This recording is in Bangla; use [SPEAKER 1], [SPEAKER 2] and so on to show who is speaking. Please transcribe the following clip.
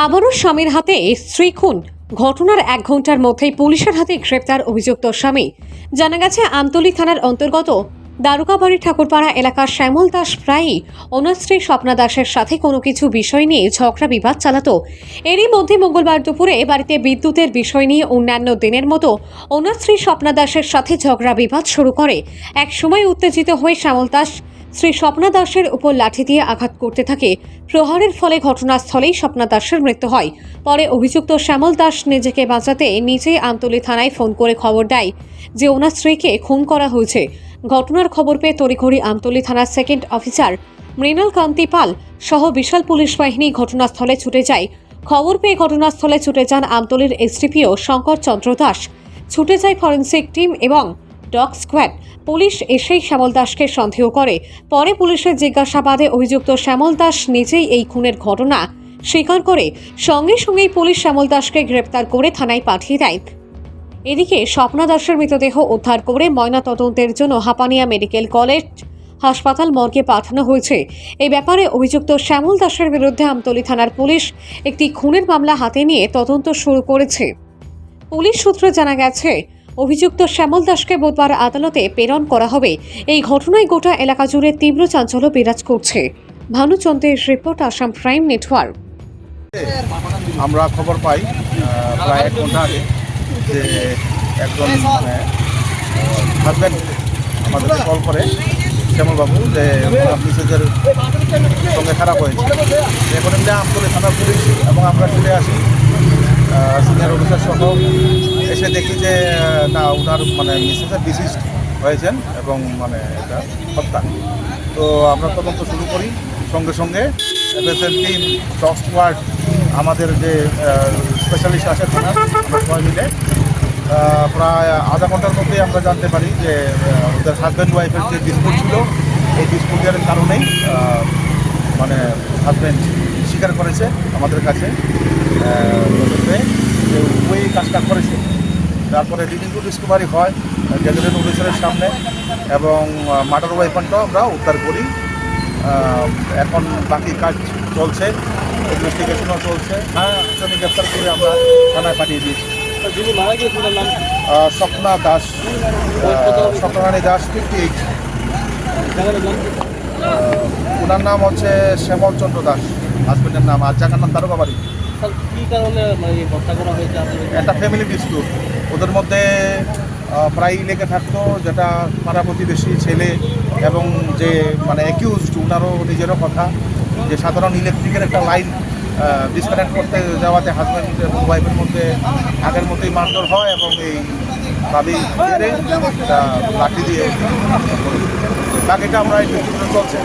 [SPEAKER 1] আবারও স্বামীর হাতে স্ত্রী খুন। ঘটনার 1 ঘন্টার মধ্যেই পুলিশের হাতে গ্রেপ্তার অভিযুক্ত স্বামী। জানা গেছে, আমতলী থানার অন্তর্গত দারুকাবাড়ি ঠাকুরপাড়া এলাকার শ্যামল দাস প্রায়ই ওনার স্ত্রী স্বপ্না দাসের সাথে কোনো কিছু বিষয় নিয়ে ঝগড়া বিবাদ চালাতো। এরই মধ্যে মঙ্গলবার দুপুরে বাড়িতে বিদ্যুতের বিষয় নিয়ে অন্যান্য দিনের মতো ওনার স্ত্রী স্বপ্না দাসের সাথে ঝগড়া বিবাদ শুরু করে। এক সময় উত্তেজিত হয়ে শ্যামল দাস শ্রী স্বপ্না দাসের উপর লাঠি দিয়ে আঘাত করতে থাকে। প্রহারের ফলে ঘটনাস্থলেই স্বপ্না দাসের মৃত্যু হয়। পরে অভিযুক্ত শ্যামল দাস নিজেকে বাঁচাতে নিজেই আমতলী থানায় ফোন করে খবর দেয় যে ওনার স্ত্রীকে খুন করা হয়েছে। ঘটনার খবর পেয়ে তড়িঘড়ি আমতলী থানার সেকেন্ড অফিসার মৃণাল কান্তি পাল সহ বিশাল পুলিশ বাহিনী ঘটনাস্থলে ছুটে যায়। খবর পেয়ে ঘটনাস্থলে ছুটে যান আমতলীর এসডিপিও শঙ্কর চন্দ্র দাস। ছুটে যায় ফরেন্সিক টিম এবং ডগ স্কোয়াড। পুলিশ এসেই শ্যামল দাসকে সন্দেহ করে। পরে পুলিশের জিজ্ঞাসাবাদে অভিযুক্ত শ্যামল দাস নিজেই এই খুনের ঘটনা স্বীকার করে। সঙ্গে সঙ্গেই পুলিশ শ্যামল দাসকে গ্রেপ্তার করে থানায় পাঠিয়ে দেয়। এদিকে স্বপ্না দাসের মৃতদেহ উদ্ধার করে ময়নাতদন্তের জন্য হাপানিয়া মেডিকেল কলেজ হাসপাতাল মর্গে পাঠানো হয়েছে। এই ব্যাপারে অভিযুক্ত শ্যামল দাসের বিরুদ্ধে আমতলী থানার পুলিশ একটি খুনের মামলা হাতে নিয়ে তদন্ত শুরু করেছে। পুলিশ সূত্রে জানা গেছে, অভিযুক্ত শ্যামল দাসকে বুধবার আদালতে প্রেরণ করা হবে। এই ঘটনায় গোটা এলাকা জুড়ে তীব্র চাঞ্চল্য বিরাজ করছে। ভানুচন্দ্রের রিপোর্ট, আসাম প্রাইম নেটওয়ার্ক।
[SPEAKER 2] আমরা খবর পাই প্রায় 1 ঘন্টা আগে যে একজন হাজব্যান্ড আমাদেরকে কল করে শ্যামলবাবু যে মিসেসের সঙ্গে খারাপ হয়েছে। এখন এমনি আমতলী থানার পুলিশ এবং আমরা চলে আসি সিনিয়র অফিসার সহ। এসে দেখি যে না, ওনার মিসেসের ডিসিজড হয়েছেন এবং এটা হত্যা। তো আমরা তদন্ত শুরু করি। সঙ্গে সঙ্গে এফএসএল টিম, ডগ স্কোয়াড, আমাদের যে স্পেশালিস্ট আছে থানা, আমরা সবাই মিলে প্রায় আধা ঘন্টার মধ্যেই আমরা জানতে পারি যে ওদের হাজব্যান্ড ওয়াইফের যে ডিসপুট ছিল, এই ডিসপুটের কারণেই হাজব্যান্ড স্বীকার করেছে আমাদের কাছে যে ওই কাজটা করেছে। তারপরে রিডিং টু ডিসকভারি হয় গ্যাজেটেড অফিসারের সামনে এবং মার্ডার ওয়েপনটাও আমরা উদ্ধার করি। এখন বাকি কাজ চলছে, ইনভেস্টিগেশনও চলছে। একজনকে গ্রেপ্তার করে আমরা থানায় পাঠিয়ে দিয়েছি।
[SPEAKER 3] যিনি মারা গিয়েছেন নাম
[SPEAKER 2] স্বপ্না দাস, স্বপ্নারানী দাস 58। ওনার নাম হচ্ছে শ্যামল চন্দ্র দাস, হাজবেন্ডের নাম। আর জায়গার নাম দারোগাবাড়ি।
[SPEAKER 3] কী কারণে হত্যা করা হয়েছে?
[SPEAKER 2] একটা ফ্যামিলি ডিসপিউট ওদের মধ্যে প্রায়ই লেগে থাকতো, যেটা পাড়া প্রতিবেশী ছেলে এবং যে অ্যাকিউজড, ওনারও নিজেরও কথা যে সাধারণ ইলেকট্রিকের একটা লাইন ডিসকানেক্ট করতে যাওয়াতে হাজব্যান্ড এবং ওয়াইফের মধ্যে আগের মতোই মারধর হয় এবং এই দাবি লাঠি দিয়ে বাকিটা আমরা ইনভেস্টিগেশন চলছে।